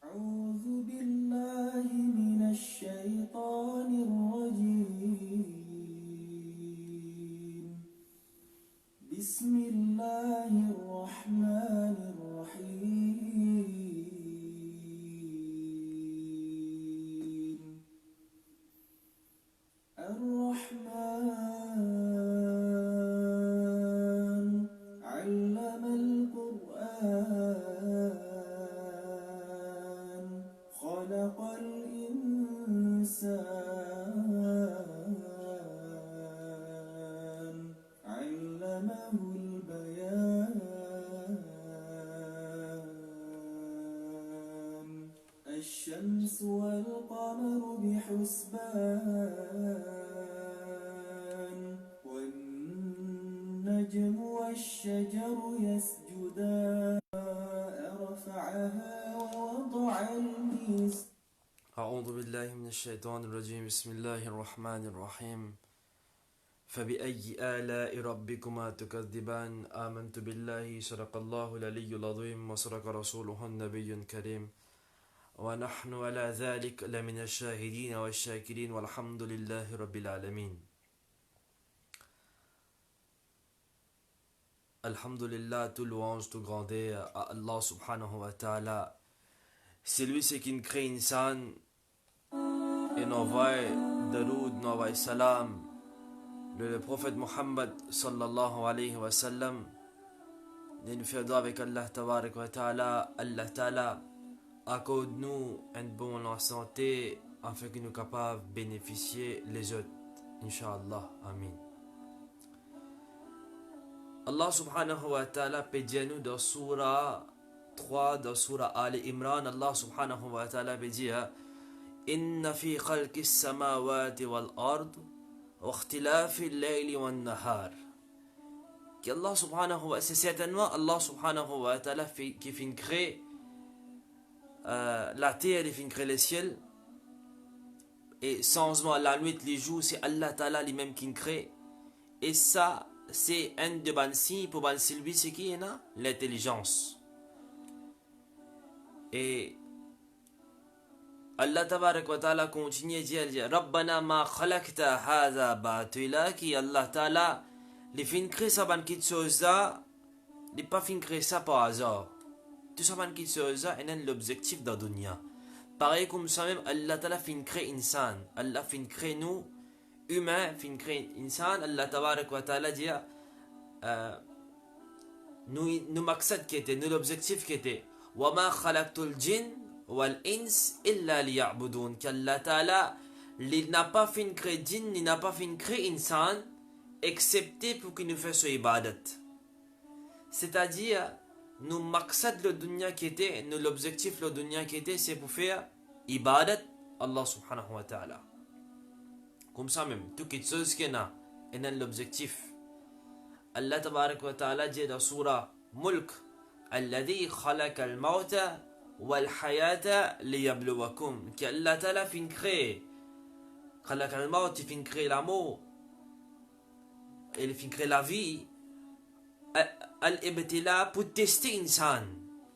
أعوذ بالله من الشيطان الرجيم. بسم الله الرحمن الرحيم. الرحمن علم القرآن خلق الإنسان علمه البيان. الشمس والقمر بحسبان والنجم والشجر يسجدان. رفعها ووضع الميزان. أعوذ بالله من الشيطان الرجيم. بسم الله الرحمن الرحيم. فبأي آلاء ربكما تكذبان. آمنت بالله صدق الله العلي العظيم وصدق رسوله النبي الكريم ونحن على ذلك لمن الشاهدين والشاكرين والحمد لله رب العالمين. Alhamdulillah, tout louange, tout grandeur à Allah subhanahu wa ta'ala. C'est lui qui crée insan et nous envoie daroud, nous envoie salam. Le prophète Muhammad sallallahu alayhi wa sallam. Nous faisons avec Allah tabarak wa ta'ala. Allah ta'ala accorde-nous une bonne santé afin que nous soyons capables de bénéficier les autres. Inch'Allah. Amin. Allah subhanahu wa ta'ala pédie-nous dans surah 3 dans surah Ali Imran. Allah subhanahu wa ta'ala pédie Inna fi khalqis samawati wal ard wa ikhtilafi al-layli wan nahar. Que Allah subhanahu wa ta'ala, c'est certainement Allah subhanahu wa ta'ala qui fait créer la terre, il fait créer le ciel. Et changement la nuit, les jours, c'est Allah ta'ala lui-même qui crée. Et ça, c'est un de ban signes pour ban celui ce qui est là, l'intelligence. Et Allah tabarak wa ta'ala continue à dire Rabbana ma khalaqta hadha batila, qui Allah ta'ala les fin créer ça ban qui chose là, les pas fin créer ça par hasard. Tout ça ban qui chose là est l'objectif de la dunya. Pareil comme ça même Allah ta'ala fin créer insan, Allah fin créer nous humain, fin créer insan. Allah tabarak wa ta'ala dit nous maqsad qui était, nous l'objectif qui était wa ma khalaqtul jinn wal ins illa liya'budun, qu'Allah ta'ala il n'a pas fin créer jinn, il n'a pas fin créer insan excepté pour qu'il nous fasse ibadat. C'est-à-dire nous maqsad le dunya qui était, nous l'objectif le dunya qui était, c'est pour faire ibadat Allah subhanahu wa ta'ala. Comme ça même, tout quelque chose qui est là, est l'objectif. Allah tabarak wa ta'ala dit dans surah Mulk Alladhi khalaqa al-mawta wal-hayata liyabluwakum, qu'Allah ta'ala fin créer khalaqa al-mawt, il fin créer la mort, il fin créer la vie, al-ibtila pour tester insan,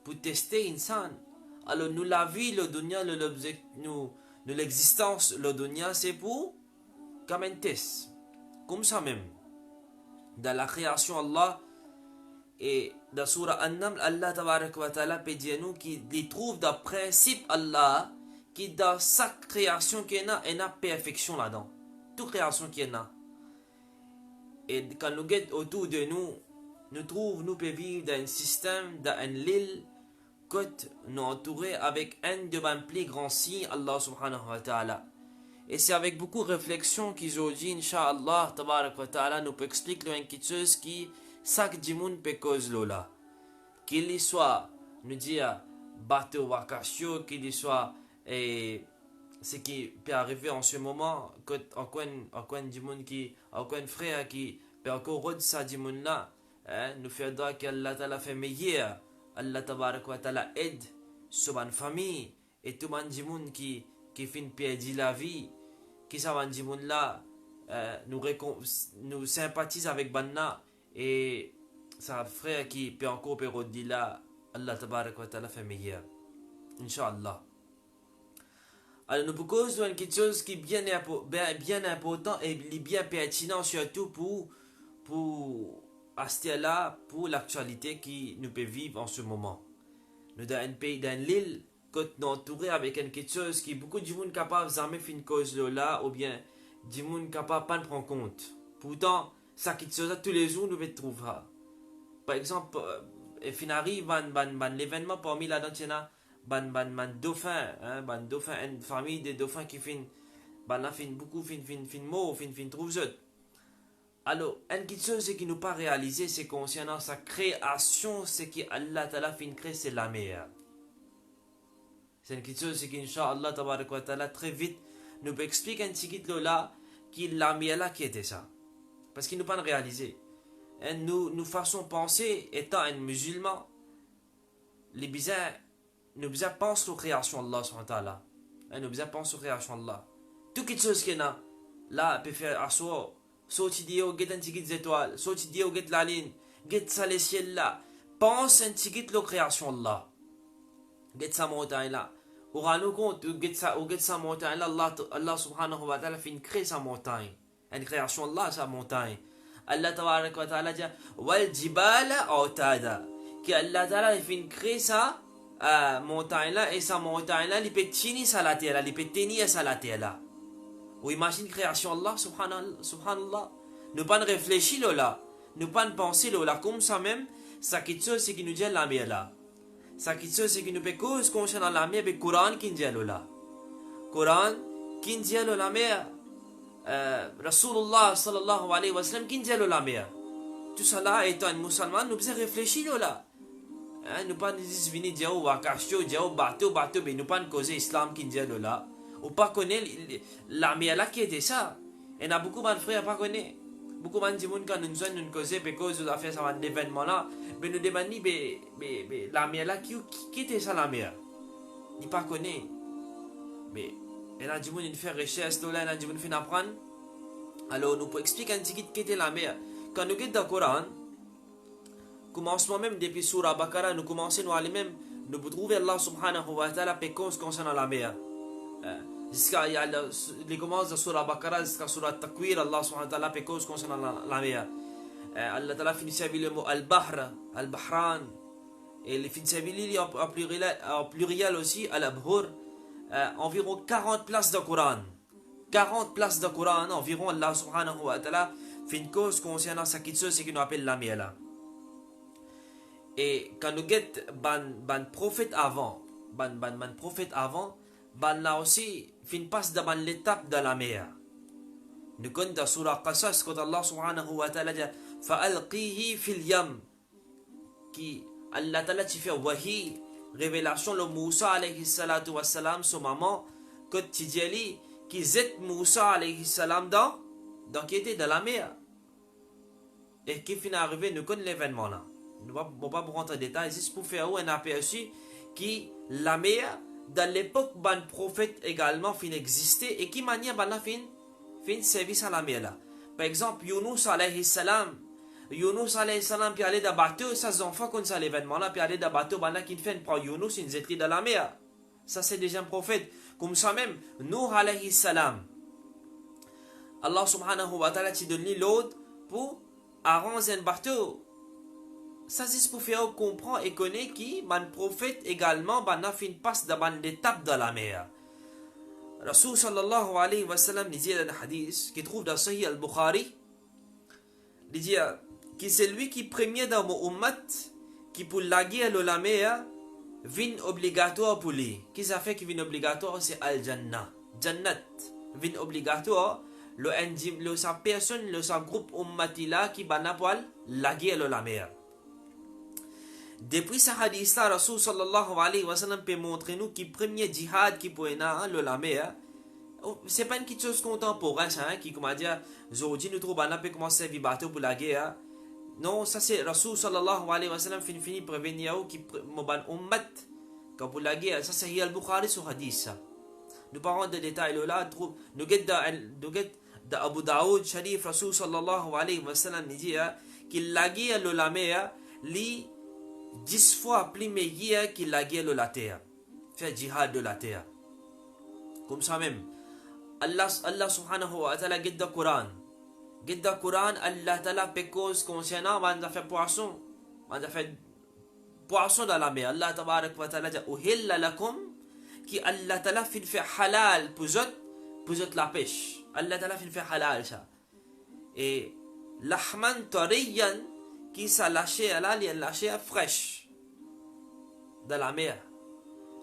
pour tester insan. Alors nous la vie, le dunya, nous l'existence, le dunya c'est pour comme un test. Comme ça même dans la création Allah et dans surah An-Naml, Allah tabarak wa ta'ala peut dire nous qu'il trouve dans principe Allah qui dans sa création qui est là, il y a perfection là-dedans. Toute création qui est là. Et quand nous regardons autour de nous, nous trouvons, nous pouvons vivre dans un système, dans une île, côte, nous entourés avec un de mes plus grands signes, Allah subhanahu wa ta'ala. Et c'est avec beaucoup de réflexion qu'ils ont dit, Inch'Allah, tabarak wa ta'ala, nous peut expliquer une petite chose qui, chaque dimoun peut cause là. Qu'il y soit, nous dire, bateau vacation, qu'il y soit, ce qui peut arriver en ce moment, encore un dimoun qui, encore un frère qui peut encore rôder sa dimoun là, nous faisons qu'Allah ta'ala fait meilleur, Allah tabarak wa ta'ala aide, sur une famille, et tout le monde qui fait perdre la vie, qui savent dire là, nous sympathise avec Banna et sa frère qui peut encore dire là, Allah tabarak wa ta'ala fait meilleur. Inch'Allah. Alors nous proposons quelque chose qui est bien important et bien pertinent surtout pour là pour l'actualité qui nous peut vivre en ce moment. Nous dans un pays, dans l'île, quand nous entourés avec quelque chose qui beaucoup de monde capable jamais faire une cause là ou bien du monde capable pas de prendre compte. Pourtant, ça quelque chose tous les jours nous peut trouver. Par exemple, il arrive l'événement parmi là dedans il y a ban dauphin, une famille de dauphins qui fin beaucoup mort, trouve autres. Alors, une petite chose qui nous pas réalisé, c'est concernant sa création, c'est que Allah Ta'ala fin créer, c'est la meilleure. C'est une petite chose qui, Inch'Allah Ta'ala, très vite, nous peut expliquer un petit peu là, qui la meilleure qui était ça. Parce qu'il nous pas réalisé. Et nous façons penser, étant un musulman, les bizarres, nous pensons aux créations d'Allah subhanahu wa ta'ala. Nous pensons aux créations d'Allah. Toute quelque chose qu'il y a là, peut faire asseoir. Soit tu dis, oh, get un petit des étoiles. Soit tu dis, oh, get la ligne. Get ça les ciels là. Pense un petit peu la création d'Allah. Get sa montagne là. Ou rends-nous compte, get sa montagne là. Allah subhanahu wa ta'ala fait créer sa montagne. Une création d'Allah, sa montagne. Allah ta'ala dit, wal jibala autada. Que Allah ta'ala fait créer sa montagne là. Et sa montagne là, il peut tenir sa la terre là. Il peut tenir sa la terre là. Ou imagine création Allah, subhanallah. Nous pas réfléchir là. Nous pas penser là. Comme ça même, ça qui chose c'est qui nous dit la mer là. Ça qui chose c'est qui nous peut cause concernant la mer, le Coran qui dit là. Coran qui dit la mer. Rasulullah sallallahu alayhi wa sallam qui dit la mer. Tout ça là, étant un musulman, nous devons réfléchir là. Nous pas nous venir dire ou akacho, dire bateau, mais nous pas causer islam qui dit là. Ou pas connaître la mer là qui était ça. Et a beaucoup de frères pas connaître. Beaucoup de gens quand nous sommes nous causer parce que nous avons fait ça événement là, mais nous demandons la mer là qui était ça la mer. Ils pas connaît. Mais et là du monde il fait recherche là, là du monde fait apprendre. Alors nous pour expliquer un petit peu qui était la mer. Quand nous regardons dans le Coran, commencement même depuis Surah Baqarah, nous commençons à aller même nous trouver Allah subhanahu wa ta'ala pécose concernant la mer. Jusqu'à les commences de Surah Baqarah jusqu'à Surah Takwir, Allah subhanahu wa ta'ala pécose concernant la mer. Allah ta'ala finit avec le mot Al-Bahr, Al-Bahran. Et il finit avec en pluriel aussi, Al-Abhur. Environ 40 places de Coran. 40 places de Coran, environ Allah subhanahu wa ta'ala fait une cause concernant ce qui c'est qu'on appelle la mer là. Et quand nous regardons ban prophète avant, ban là aussi fin passe dans l'étape de la mer. Nous connaissons dans Surah Qasas quand Allah subhanahu wa ta'ala dit fa'alqihi fil yam qui Allah ta'ala ti fait wahi révélation le Moussa alayhi salatu wa salam son maman quand tu dis qui zet Moussa alayhi salam dans qui était dans la mer. Et qui finit arrivé, nous connaissons l'événement là. Nous ne pouvons pas rentrer en détail, juste pour faire un aperçu qui la mer dans l'époque ban prophète également fin exister et qui manière ban fin service à la mer là. Par exemple, Yunus alayhi salam puis aller dans bateau, ça enfants comme ça l'événement là puis aller dans bateau ban qui fait pour Yunus une zetri dans la mer. Ça c'est déjà un prophète. Comme ça même Nuh alayhi salam. Allah subhanahu wa ta'ala te donne l'eau pour arranger un bateau. Ça c'est pour faire comprendre et connaître qui man prophète également ban fin passe dans l'étape de la mer. Rasul sallallahu alayhi wa sallam dit dans le hadith qui trouve dans Sahih al-Bukhari, il dit que c'est lui qui premier dans mon ummat qui pour la guerre de la mer vin obligatoire pour lui. Qui ça fait qui vin obligatoire c'est al-jannah. Jannat vin obligatoire le sa personne le sa groupe ummati là qui bana pour la guerre de la mer. Depuis ce hadith là, Rasul sallallahu alayhi wa sallam peut montrer nous que le premier djihad qui peut être la mer, c'est pas une petite chose contemporaine, qui comment dire, aujourd'hui nous trouvons qu'on peut commencer à vivre bateau pour la guerre. Non, ça c'est Rasul sallallahu alayhi wa sallam fini prévenir qui moban ummat quand pour la guerre, ça c'est al-Bukhari sur hadith. Nous parlons de détails là, nous get dans Abu Daoud Sharif Rasul sallallahu alayhi wa sallam dit qu'il la guerre la mer li 10 fois plus meilleur que la guerre de la terre. faire jihad de la terre. Comme ça même, Allah subhanahu wa ta'ala guide le Coran. Guide le Coran, Allah ta'ala pécose concernant, on a fait poisson. On a fait poisson dans la mer. Allah ta'ala dit, uhilla lakum, qui Allah ta'ala fait halal pour eux la pêche. Allah ta'ala fait halal ça. Et lahman tariyan, qui s'est lâché fraîche dans la mer.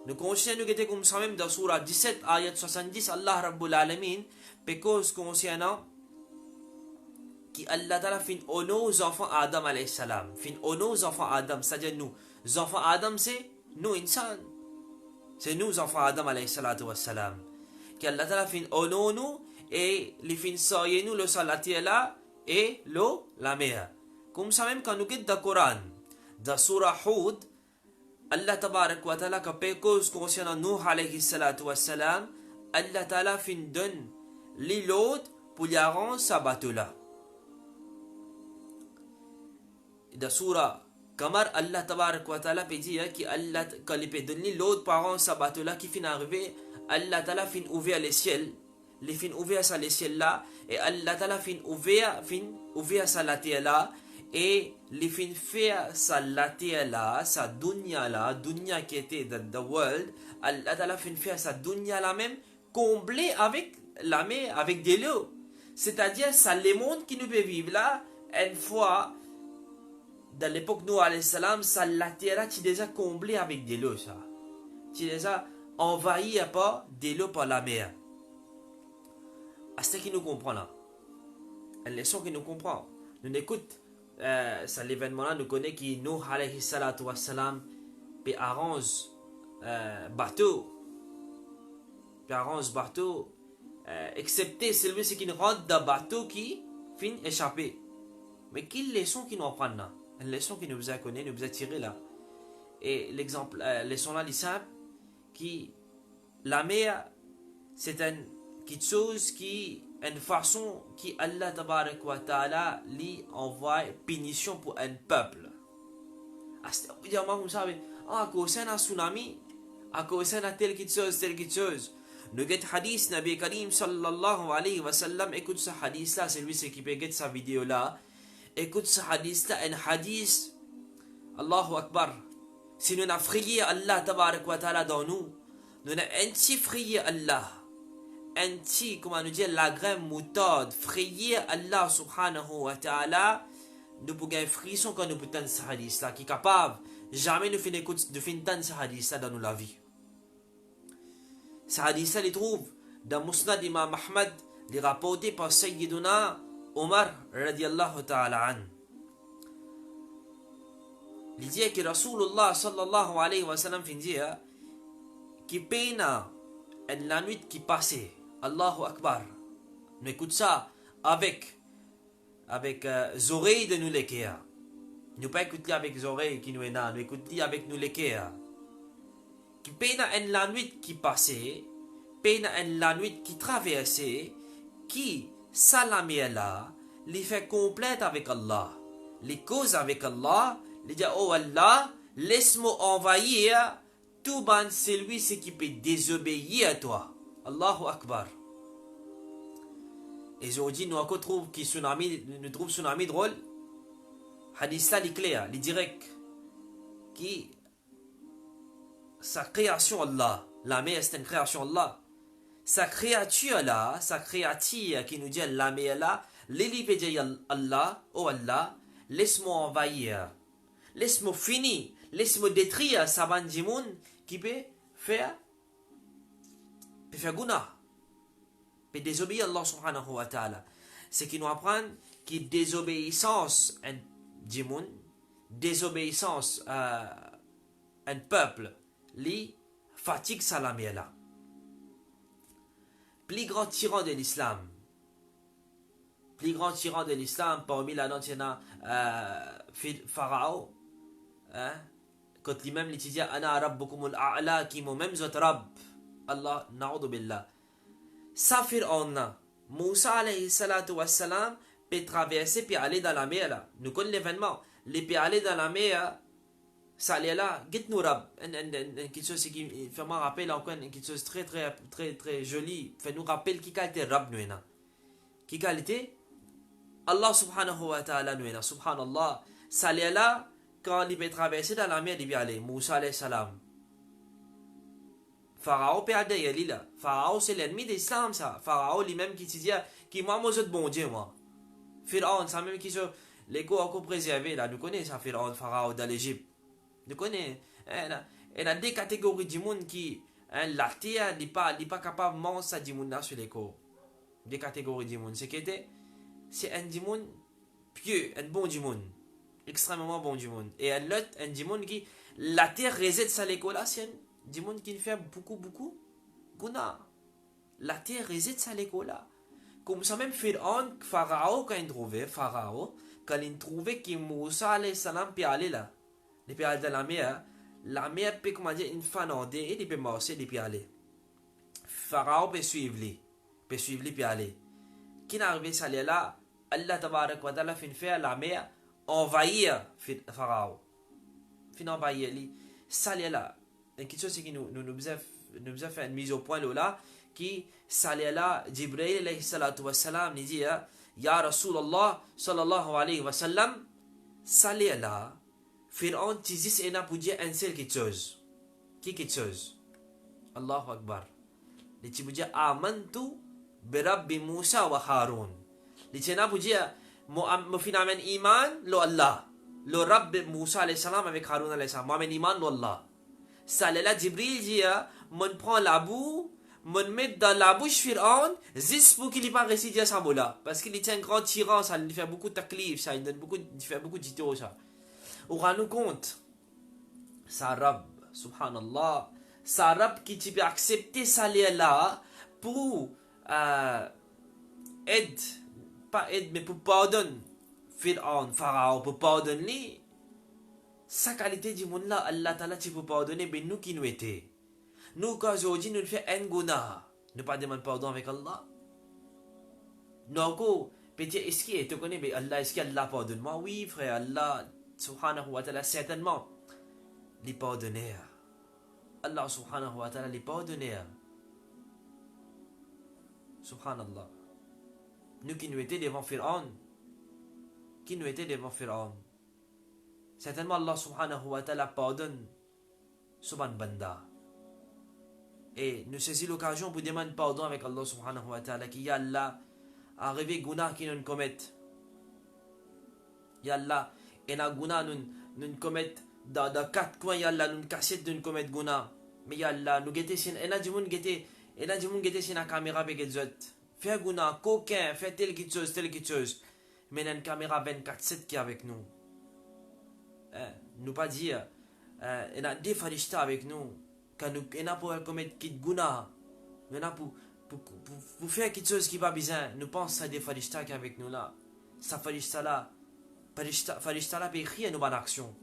Nous conscients nous comme ça même dans surah 17 ayat 70 Allah Rabbul Alamin pécose concernant qui Allah Ta'ala fin aux enfants Adam alayhi salam, fin aux enfants Adam, c'est-à-dire nous enfants Adam c'est nous insan, c'est nous enfants Adam alayhi salatu wassalam, qui Allah Ta'ala fin nous et les fin soyez nous le salati là et l'eau la mer. Comme ça même quand nous quittons le Coran dans surah Hud, Allah tabarak wa ta'ala ka pécose concernant Nuh alayhi salatu wassalam, Allah ta'ala fin donne l'autre pour y rendre sa bateau là. Dans surah Qamar, Allah tabarak wa ta'ala peut dire que Allah peut donner l'autre pour rendre sa bateau là qui fin arrivé, Allah ta'ala fin ouvert les ciels, les fin ouvert ça les ciels là, et Allah ta'ala fin ouvert ça la terre là, et les fin faire sa la terre là, sa dunya qui était dans the world, Allah ta'ala fin faire sa dunya là même, comblée avec la mer, avec de l'eau. C'est-à-dire, ça le monde qui nous peut vivre là, une fois, dans l'époque Noé alayhi salam, ça la terre là, tu déjà comblé avec de l'eau ça. Tu déjà envahi à pas de l'eau par la mer. À ce qui nous comprend là. Une leçon qui nous comprend. Nous écoute. C'est l'événement là nous connaît qui Nuh alayhi salatu wassalam puis arrange bateau excepté celui qui rentre dans bateau qui fin échappé. Mais quelle leçon qui nous apprend là, une leçon qui nous a connu, nous a tiré là. Et l'exemple leçon là simple qui la mer c'est quelque chose qui une façon qui Allah tabarak wa ta'ala lui envoie punition pour un peuple. Comme ça, à cause d'un tsunami, à cause d'un tel quelque chose. Nous avons hadith Nabi Karim sallallahu alayhi wa sallam, écoute ce hadith là, c'est lui qui peut get sa vidéo là. Écoute ce hadith là, un hadith, Allahu Akbar. Si nous avons frié Allah tabarak wa ta'ala dans nous, nous avons ainsi frié Allah. Anti, comment nous dire, la graine moutarde, frayer Allah subhanahu wa ta'ala, nous pouvons gagner frisson quand nous pouvons entendre ce hadith là, qui est capable, jamais nous finissons entendre ce hadith là dans la vie. Ce hadith là, il trouve dans Musnad Imam Ahmad, il est rapporté par Sayyiduna Omar radiallahu ta'ala an. Il dit que Rasulullah sallallahu alayhi wa sallam fin dire, qui peine la nuit qui passait. Allahu Akbar. Nous écoutons ça avec les oreilles de nous l'équerre. Nous pas écouter avec les oreilles qui nous est là, nous écoutons avec nous l'équerre. Qui peine la nuit qui passait, peine la nuit qui traversait, qui salamé là, les fait complète avec Allah, les causes avec Allah, les dit oh Allah, laisse-moi envahir tout ban celui qui peut désobéir à toi. Allahu Akbar. Et aujourd'hui, nous trouvons tsunami drôle. Hadith là, il est clair, il est direct. Qui sa création Allah. La mer, c'est une création Allah. Sa créature là, sa créature qui nous dit la mer là, l'élève dit Allah, oh Allah, laisse-moi envahir. Laisse-moi finir. Laisse-moi détruire sa bande de monde qui peut faire guna, peut désobéir Allah subhanahu wa ta'ala. Ce qui nous apprend que désobéissance à un monde, désobéissance à un peuple, li fatigue salamé là. Plus grand tyran de l'islam, parmi la notion Pharaon, quand lui-même il dit Ana rabbukumul a'la qui moi-même zot Rabb. Allah, na'udhu billah. Safir onna, Moussa alayhi salatu wassalam, peut traverser puis aller dans la mer là. Nous connaissons l'événement. Les peut aller dans la mer Salia là, get nous rab. Quelque chose qui fait me rappeler encore quelque chose très très très très joli. Fait nous rappeler qui qualité rab nous na. Qui qualité Allah subhanahu wa ta'ala nous na. Subhanallah. Salia là, quand il peut traverser dans la mer, il peut aller. Moussa alayhi salam. Pharaon peut aller y là. Pharaon c'est l'ennemi de l'islam ça. Pharaon lui-même qui se dit qui moi moi je bon Dieu moi. Pharaon ça même qui se l'écho encore préservé là. Nous connaissons ça Pharaon dans l'Égypte. Nous connaissons. Il y a des catégories de monde qui la terre n'est pas capable de manger du monde sur l'écho. Des catégories de monde. C'est un du monde pieux, un bon du monde. Extrêmement bon du monde. Et l'autre, un du monde qui la terre réside sur l'écho là, c'est un du monde qui fait beaucoup guna. La terre réside sur l'écho là. Comme ça même Pharaon quand il trouvait Pharaon quand il trouvait que Moussa alayhi salam peut aller là. Il peut aller dans la mer peut comment dire une fanande et il peut marcher, il peut aller. Pharaon peut suivre lui, peut aller. Qui n'arrive à aller là, Allah tabarak wa ta'ala fin faire la mer envahir Pharaon. Fin envahir lui. Ça là, quelque chose qui nous a fait une mise au point là, qui ça là, Jibril alayhi salatu wa salam nous dit ya Rasulallah sallallahu alayhi wa sallam, ça là. Pharaon tizis ena puja un seul quelque chose. Qui quelque chose? Allahu Akbar. Les puja amantu bi Rabbi Musa wa Harun. Les tena puja mo finamen iman lo Allah. Lo Rabbi Musa alayhi salam avec Harun alayhi salam. Mo amen iman lo Allah. Ça là Jibril dit mon prend la boue, mon met dans la bouche Pharaon, juste pour qu'il n'y pas récidier ça là. Parce qu'il est un grand tyran, ça lui fait beaucoup de taklif, ça il donne beaucoup d'idées ça. On rend nous compte, sa Rab, subhanallah, sa Rab qui peut accepter ça là pour aide, pas aide, mais pour pardonner Pharaon, pour pardonner sa qualité du monde là, Allah Ta'ala, tu peux pardonner, mais nous qui nous étions. Nous, quand aujourd'hui, nous faisons un guna, nous pas demander pardon avec Allah. Nous, peut-être, est-ce qu'il te connaît, mais Allah, est-ce qu'Allah pardonne-moi? Oui, frère, Allah. Subhanahu wa ta'ala certainement les pardonner. Allah subhanahu wa ta'ala les pardonner. Subhanallah. Nous qui nous étions devant Pharaon, certainement Allah subhanahu wa ta'ala pardonne Subhan Banda. Et nous saisissons l'occasion pour demander pardon avec Allah subhanahu wa ta'ala qui ya Allah arrivé guna qui nous commettent. Ya Allah et na guna nous commettre dans quatre coins yalla nous cassette nous commettre guna mais yalla nous gete sin ena dimun gete sin la caméra avec les autres faire guna coquin faire tel quelque chose mais une caméra 24/7 qui est avec nous nous pas dire et a des farishta avec nous quand nous ena pour commettre kit guna mais na pour faire quelque chose qui va bien nous pense à des farishta qui est avec nous là ça farishta là Farishta la pécrit et nous en action.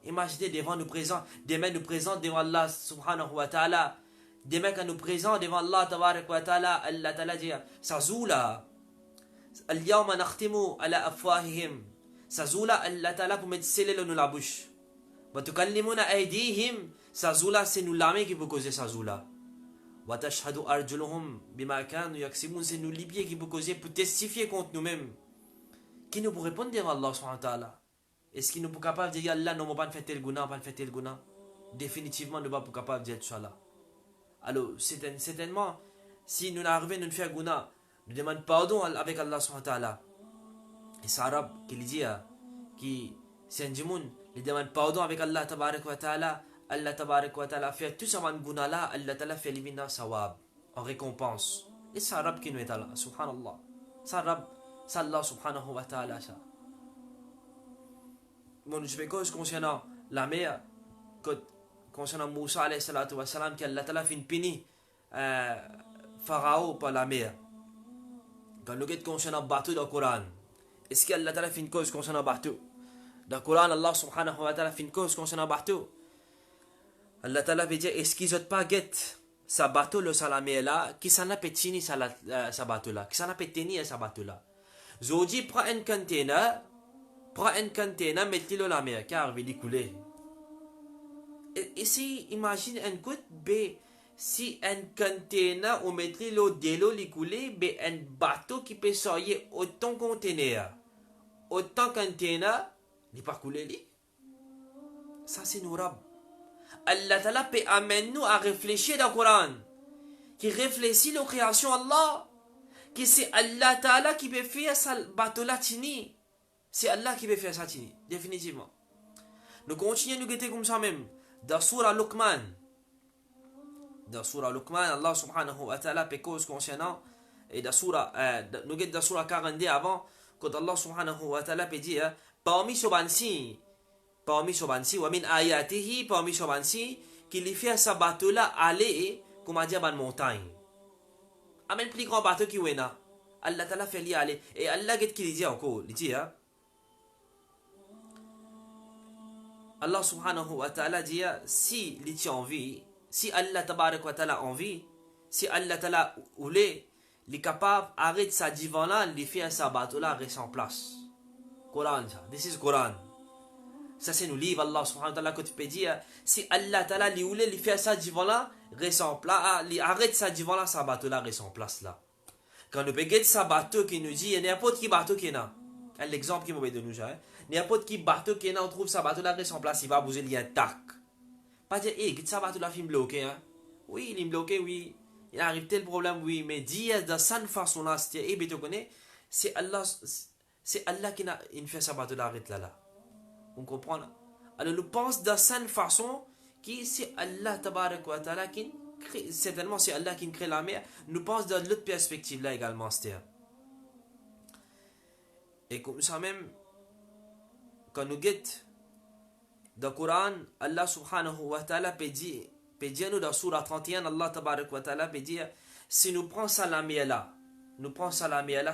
Imaginez devant nous présents, demain nous présents devant Allah subhanahu wa ta'ala. Demain quand nous présents devant Allah tabarak wa ta'ala, Allah ta'ala dit Sazula. Al-yawma nakhtimu ala afwahihim. Sazula Allah ta'ala pour mettre scellé dans la bouche. Wa tukallimuna aydihim. Sazula c'est nous la main qui peut causer Sazula. Wa tashhadu arjuluhum bima kanu yaksibun c'est nous les pieds qui peut causer pour testifier contre nous-mêmes. Qui nous peut répondre devant Allah subhanahu wa ta'ala? Est-ce qu'il nous peut capable de dire Allah non pas fait tel guna, pas fait tel guna? Définitivement nous pas capable de dire ça là. Alors certainement si nous arrivons à nous faire guna, nous demandons pardon avec Allah subhanahu wa ta'ala. Et c'est arabe qui dit qui c'est un djimoun, il demande pardon avec Allah tabarak wa ta'ala. Allah tabarak wa ta'ala fait tout ça guna là, Allah ta'ala fait éliminer sawab en récompense. Et c'est arabe qui nous est là, subhanallah. C'est arabe. C'est Allah subhanahu wa ta'ala ça. Bon, je vais cause concernant la mer, concernant Moussa alayhi salatu wa salam, qu'Allah ta'ala fait une pini Pharaon par la mer. Quand nous regardons concernant bateau dans le Coran, est-ce qu'Allah ta'ala fait une cause concernant bateau? Dans le Coran, Allah subhanahu wa ta'ala fait une cause concernant bateau. Allah ta'ala veut dire, est-ce qu'ils n'ont pas guette sa bateau le salamé là, qui s'en a pétini sa bateau là, qui s'en a pétini sa bateau là. Zoji prend un container, mettez-le la mer, car il est coulé. Essaye, imagine un coup, si un container ou mettre l'eau de l'eau li couler, un bateau qui peut sortir autant de containers, autant de containers, il pas couler li. Ça c'est nous rab. Allah Ta'ala peut amener nous à réfléchir dans le Coran, qui réfléchit la création Allah, que c'est Allah Ta'ala qui peut faire ça bateau là tini. C'est Allah qui peut faire ça tini, définitivement. Nous continuons nous guetter comme ça même. Dans Surah Luqman, Allah subhanahu wa ta'ala peut cause concernant, et dans Surah, nous guettons dans Surah 42 avant, quand Allah subhanahu wa ta'ala peut dire, parmi ce bansi, wa min ayatihi, parmi ce bansi, qu'il y fait ce bateau là aller, comment dire, dans montagne. Amen, plus grand bateau qui est là. Allah ta'ala fait l'y aller. Et Allah guette qui dit encore, il dit, Allah subhanahu wa ta'ala dit, si il a envie, si Allah tabarak wa ta'ala envie, si Allah ta'ala voulait, il est capable d'arrêter sa divan là, il fait sa bateau là, reste en place. Coran, ça. This is Coran. Ça c'est nous livre Allah subhanahu wa ta'ala que tu peux dire, si Allah ta'ala il voulait, il fait sa divan là, reste en place, il arrête sa divan là, sa bateau là, reste en place là. Quand nous prenons sa bateau qui nous dit, il y a n'importe qui bateau qui est là. L'exemple qui m'a donné nous, n'importe qui bateau qui est là, on trouve sa bateau là, reste en place, il va bouger, il y a un tac. Pas dire, hey, ça bateau là, il est bloqué, hein. Oui, il est bloqué, oui. Il arrive tel problème, oui. Mais dire de cette façon là, c'est, tu connais, c'est Allah qui a fait sa bateau là, arrête là. On comprend là? Alors, nous pense de cette façon, qui c'est Allah tabarak wa ta'ala qui crée, certainement c'est Allah qui crée la mer. Nous pense de l'autre perspective là également, c'est. Et comme ça même, quand nous guettons, dans le Coran, Allah subhanahu wa ta'ala peut dire nous dans Surah 31, Allah tabarak wa ta'ala peut dire, si nous prenons ça la mer là,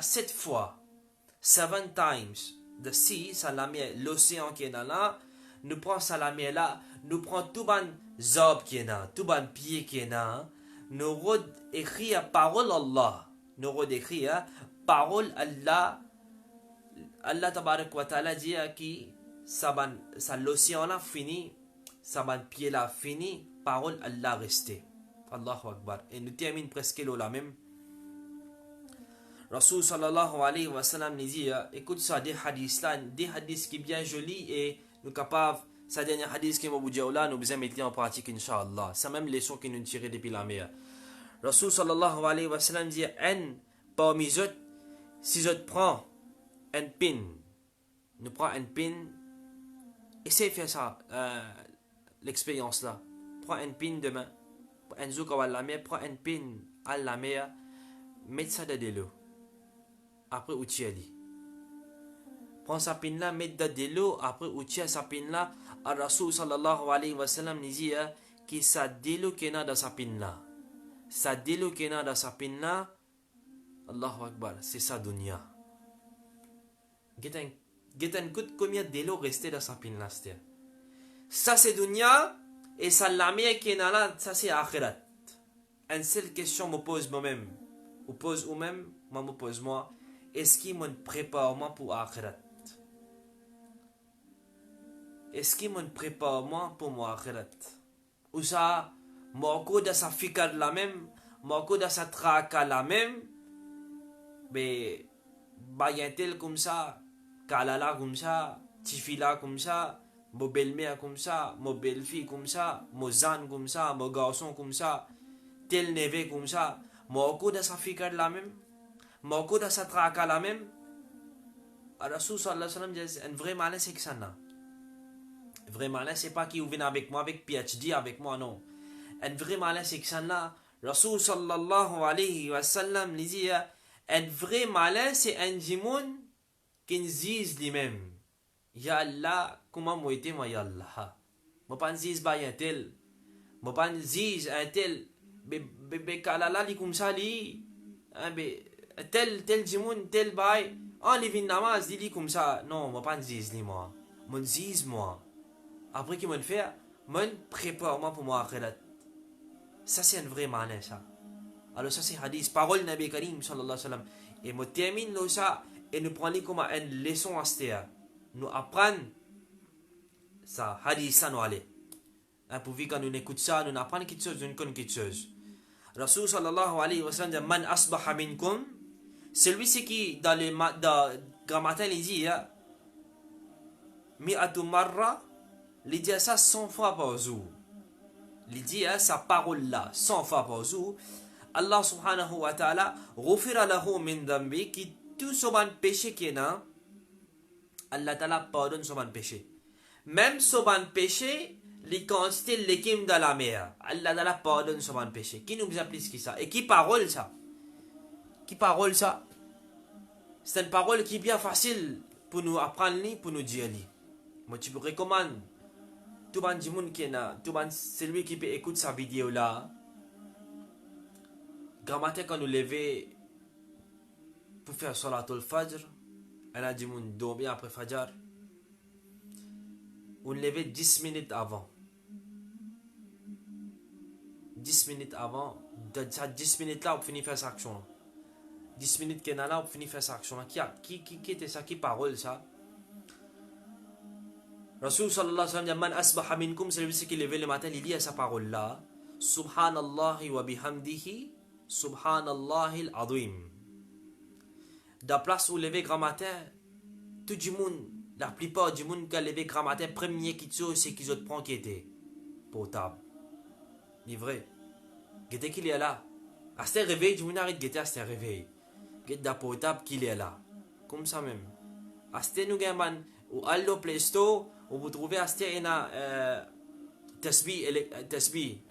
7 fois, 7 times, the sea, ça la mer, l'océan qui est là, nous prenons ça la mer là, nous prenons tout ban zob qui est là, tout ban pied qui est là, nous redécrivons parole Allah, nous redécrivons parole Allah, Allah tabarak wa ta'ala dit qui ça l'océan là fini, ça pied là fini, parole Allah resté. Allahu Akbar. Et nous terminons presque là même. Rasul sallallahu alayhi wa sallam nous dit, écoute ça, des hadiths là, des hadiths qui sont bien jolis et nous capables, ça dernier hadith qui m'a dit là, nous besoin mettre en pratique inshallah. C'est même les leçons qui nous tirent depuis la mer. Rasul sallallahu alayhi wa sallam dit, parmi eux, si je prends un pin, nous prenons un pin, essaye de faire ça, l'expérience là. Prends un pin demain, un zouk à la mer, prends un pin à la mer, mets ça de l'eau. Après, où tu es. Prends sa pin là, mets de l'eau, après, où tu es sa pin là. Rasul sallallahu alayhi wa sallam dit que ça de l'eau qui est dans sa pin là. Ça de l'eau qui est dans sa pin là, Allahu Akbar, c'est sa dunya. Get un coup de combien de l'eau resté dans sa pin là, c'est. Ça c'est dunya, et ça la mer qui est là, ça c'est akhirat. Une seule question me pose moi-même. Ou pose vous-même, moi me pose moi. Est-ce qu'il me prépare moi pour akhirat? Est-ce qu'il me prépare moi pour mon akhirat? Ou ça, mon coup de sa fikar la même, mon coup de sa traka la même, mais, bayantel comme ça, kalala comme ça, tifila comme ça, mon belle-mère comme ça, mon belle-fille comme ça, mon zan comme ça, mon garçon comme ça, tel neveu comme ça, mon coup de sa fikar la même, mon coup de sa traka la même. Rasul sallallahu alayhi wa sallam dit, un vrai malin c'est que ça n'a. Vrai malin c'est pas qui vient avec moi, avec PhD avec moi, non. Un vrai malin c'est que ça n'a. Rasul sallallahu alayhi wa sallam dit, un vrai malin c'est un jimoun qui dit lui-même, Ya Allah, comment moi été moi Ya Allah. Moi pas dis ba un tel. Moi pas dis un tel. Be kalala li comme ça li. Tel jimoun tel bail. En les namaz dit comme ça. Non, moi pas dis li moi. Moi dis moi. Après qu'il me fait, moi prépare moi pour moi akhirat. Ça c'est un vrai malin ça. Alors ça c'est hadith, parole Nabi Karim sallallahu alayhi wa sallam. Et moi termine là ça et nous prenons comme une leçon à ce. Nous apprenons ça, hadith ça nous allait. Hein, pourvu quand nous écoutons ça, nous apprenons quelque chose, nous connaissons quelque chose. Rasul sallallahu alayhi wa sallam dit, Man asbaha minkum, celui qui, dans Grammatin, il dit, mi'atu marra, il dit ça 100 fois par jour. Il dit sa parole là, 100 fois par jour. Allah subhanahu wa ta'ala, ghufira lahu min dambi, qui tout son péché qui est là, Allah ta'ala pardonne son péché. Même son péché, les quantités l'équime dans la mer, Allah ta'ala pardonne son péché. Qui nous applique qui ça? Et qui parole ça? Qui parole ça? C'est une parole qui est bien facile pour nous apprendre, pour nous dire. Moi, tu me recommandes, tout le monde qui est là, tout celui qui peut écouter sa vidéo là, grand matin quand nous lever pour faire Salatul Fajr, on a dit monde dormir après Fajr, on lever 10 minutes avant. 10 minutes avant, de 10 minutes là, on finit faire cette action. 10 minutes qu'on a là, on finit faire cette action. Qui était ça? Qui parole ça? Rasul sallallahu alayhi wa sallam, man asbaha minkum, celui qui levait le matin, il dit à sa parole là, Subhanallahi wa bihamdihi, Subhanallahi al-azim. Dans la place où lever grand matin, tout le monde, la plupart du monde qui a levé grand matin, premier qui tue, c'est qu'ils ont pris qui était potable. C'est vrai. Qu'est-ce qu'il est là? À ce réveil, du monde arrête de à ce réveil. Qu'est-ce que potable qu'il est là? Comme ça même. À ce nous gagnons ou allo Play Store, où vous trouvez à ce tasbih.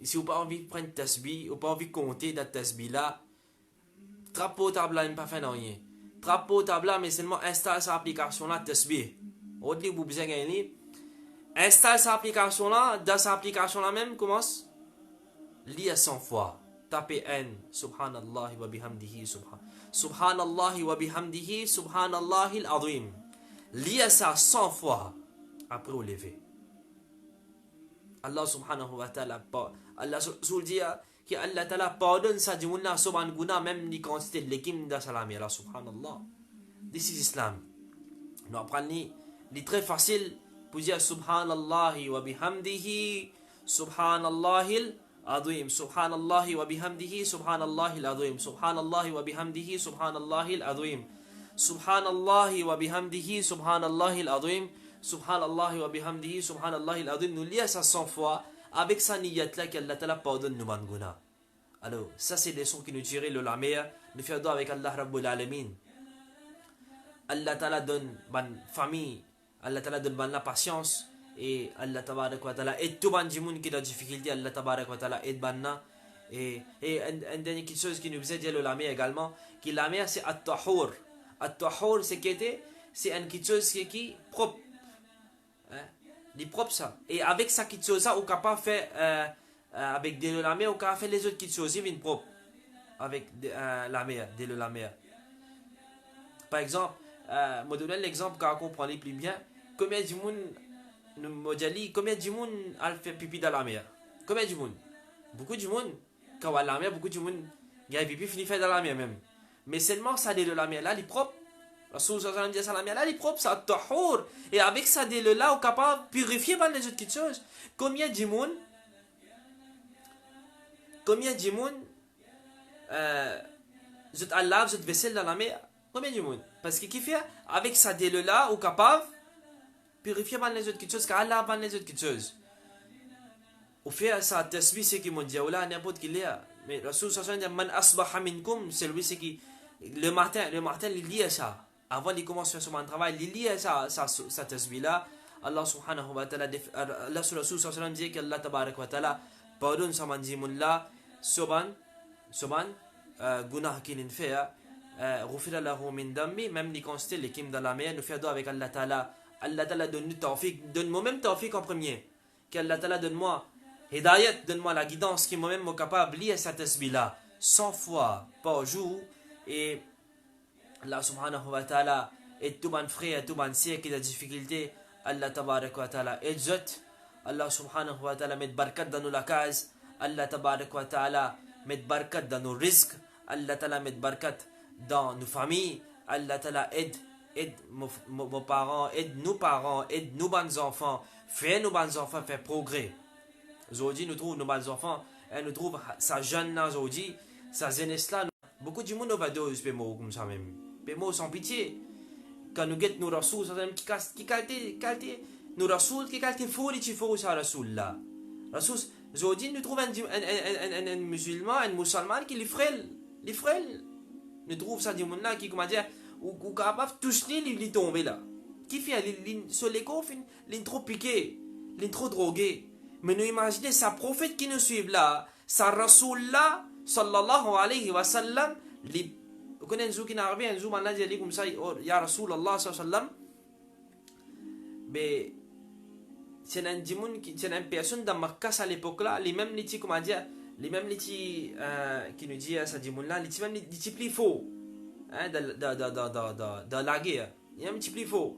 Si vous n'avez pas envie de prendre tasbih, ou pas envie de compter dans tasbih là, trap potable là, il n'a pas fait rien. Trap potable là, mais seulement installe cette application là, tasbih. Au lieu vous besoin gagner, installe cette application là, dans cette application là même, commence. Lis 100 fois. Tapez N. Subhanallah wa bihamdihi. Subhanallah wa bihamdihi. Subhanallah al-azim. Lis ça 100 fois. Après vous levez. Allah subhanahu wa ta'ala. Allah dit que Allah ta'ala pardonne ça du monde là. Subhan guna même les quantités de l'équime de salami. Allah subhanallah. This is Islam. Nous apprenons. C'est très facile pour dire Subhanallah wa bihamdihi. Subhanallah al-azim. Subhanallah wa bihamdihi. Subhanallah al-azim. Subhanallah wa bihamdihi. Subhanallah al-azim. Subhanallah wa bihamdihi. Subhanallah al-azim. Subhanallah wa bihamdihi. Subhanallah al-azim. Nous lisons ça 100 fois avec sa niyat là qu'Allah ta'ala pardonne nous manguna. Alors, ça c'est des sons qui nous tirent le lamer. Nous faisons avec Allah Rabbul Alamin. Allah ta'ala donne bonne famille. Allah ta'ala donne bonne la patience. Et Allah tabarak wa ta'ala aide tout le monde qui a des difficultés. Allah tabarak wa ta'ala aide banna. Et une dernière chose qui nous faisait dire le lamer également, que la mer c'est at-tahur. At-tahur c'est une chose qui est propre. Il est propre ça. Et avec ça qui chose ça, on peut pas faire avec de la mer, on peut faire les autres choses qui viennent propres avec la mer, de la mer. Par exemple, je donne l'exemple qu'on comprend les plus bien. Combien de monde a fait pipi dans la mer? Combien de monde? Beaucoup de monde. Quand on va à la mer, beaucoup de monde qui a pipi finit faire dans la mer même. Mais seulement ça de la mer là, il est propre. Rasul sallallahu alayhi wa sallam dit ça, la mer là, il est propre, ça tahur. Et avec ça de là, on est capable de purifier les autres choses. Combien de monde vous êtes Allah, vous êtes vaisselle dans la mer? Combien de monde? Parce que qui fait avec ça de là, on est capable de purifier les autres choses, car Allah a les autres choses. On fait ça, tasbih, c'est qui m'ont dit, là, n'importe qui l'est. Mais Rasul sallallahu alayhi wa sallam dit, man asbaha minkum, c'est lui qui, le matin, il lit ça. Avant de commencer à faire son travail, il lit ça tasbih là. Allah subhanahu wa ta'ala, Allah Rasul sallallahu alayhi wa sallam dit qu'Allah tabarak wa ta'ala pardonne sa manzimoun là, soban, gunah qu'il fait, ghufira lahu min dambi, même les constater les kim dans la mer, nous faisons avec Allah ta'ala. Allah ta'ala donne-nous tawfiq, donne-moi même tawfiq en premier. Qu'Allah ta'ala donne-moi hidayat, donne-moi la guidance qui moi-même est capable de lire cette tasbih là 100 fois par jour. Et Allah subhanahu wa ta'ala aide tout mon frère, tout mon sœur qui a des difficultés. Allah tabarak wa ta'ala aide zot. Allah subhanahu wa ta'ala met barkat dans nos case. Allah tabarak wa ta'ala met barkat dans nos risques. Allah ta'ala met barkat dans nos familles. Allah ta'ala aide nos parents, aide nos bons enfants, fait nos bons enfants faire progrès. aujourd'hui, nous trouvons nos bons enfants, et nous trouvons sa jeune là aujourd'hui, sa jeunesse là. Beaucoup de monde overdose, comme ça même. Sans pitié. Quand nous guettons nos rasoul, qui qualité, nos rasoul, qui qualité folie, qui faut ça rasoul là. Rasoul, aujourd'hui, nous trouvons un musulman, un musulman qui les frêles. Nous trouvons ça du monde là qui, comment dire, ou capable de toucher les tomber là. Qui fait, sur les coffres, les trop piqué, les trop drogué. Mais nous imaginez, sa prophète qui nous suit là, sa rasoul là, sallallahu alayhi wa sallam, vous connaissez un qui n'a rien, un man là dit comme ça, ya Rasoul Allah sallallahu alayhi wa sallam, mais c'est un dimoun qui c'est une personne dans Makkah à l'époque là, les mêmes liti comment dire, les mêmes liti qui nous dit ça dimoun là, les mêmes liti plus faux, hein, dans la guerre, il y a un petit plus faux.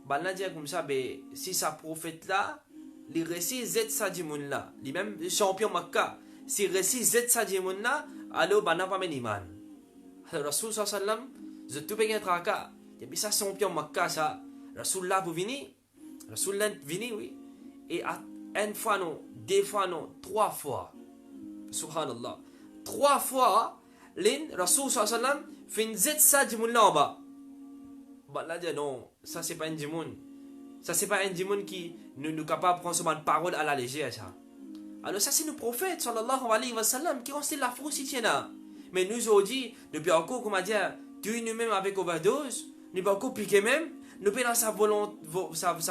Ben là dit comme ça, ben si sa prophète là, les récits z sa dimoun là, les mêmes champions Makkah. Si récit Z Sadimouna, alors bana pas iman. Alors Rasul sallam, je tout bien traka. Il y a ça son pion Makkah ça. Rasul là vous venir, Rasul là venir oui. Et une fois non, deux fois non, trois fois. Subhanallah. Trois fois, l'in Rasul sallam fin Z Sadimouna ba. Bah là dit non, ça c'est pas un dimoun. Ça c'est pas un dimoun qui nous capable de prendre une parole à la légère ça. Alors ça c'est le prophète sallallahu alayhi wa sallam qui considère la fausse là. Mais nous aujourd'hui, depuis encore comment dire, tu nous-mêmes avec overdose, nous pas encore piqué même, nous prenons sa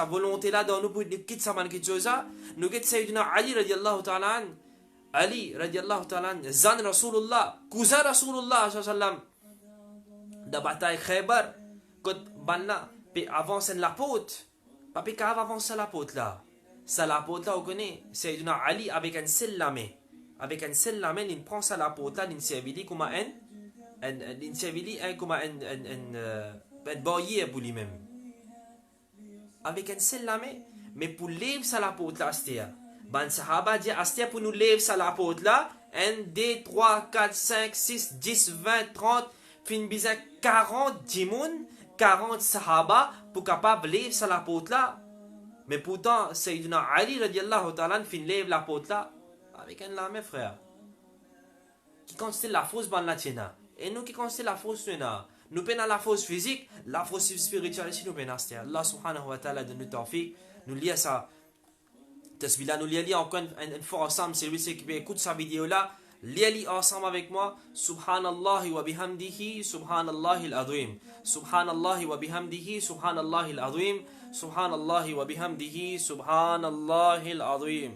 volonté là dans nous pour quitter ça man quelque chose ça, nous quitte Sayyidina Ali radiyallahu ta'ala an, Ali radiyallahu ta'ala an, zan Rasulullah, cousin Rasulullah sallallahu alayhi wa sallam, de bataille Khaybar, quand banna, puis avance la porte, pas puis avance la porte là. Ça la porte là, on connaît, Sayyidina Ali avec un seul lamé. Avec un seul lamé, il prend ça la porte là, il s'évite comme un boyer pour lui-même. Avec un seul lamé, mais pour lever ça la porte là, astia. Ben sahaba dit, astia pour nous lever ça la porte là, 1, 2, 3, 4, 5, 6, 10, 20, 30, fin bizarre 40 djimoun, 40 sahaba pour capable lever ça la porte là. Mais pourtant, Sayyidina Ali radiallahu ta'ala fin lève la porte là avec un lame frère. Qui considère la force ban la tienne. Et nous qui considère la force nous prenons la force physique, la force spirituelle ici nous prenons. Allah subhanahu wa ta'ala de nous tawfiq, nous lit ça. Tasbih nous lit encore une fois ensemble, celui qui écoute sa vidéo là, lis ensemble avec moi. Subhanallah wa bihamdihi, subhanallah al-azim. Subhanallah wa bihamdihi, subhanallah al-azim. Subhanallah wa bihamdihi, subhanallah al-azim.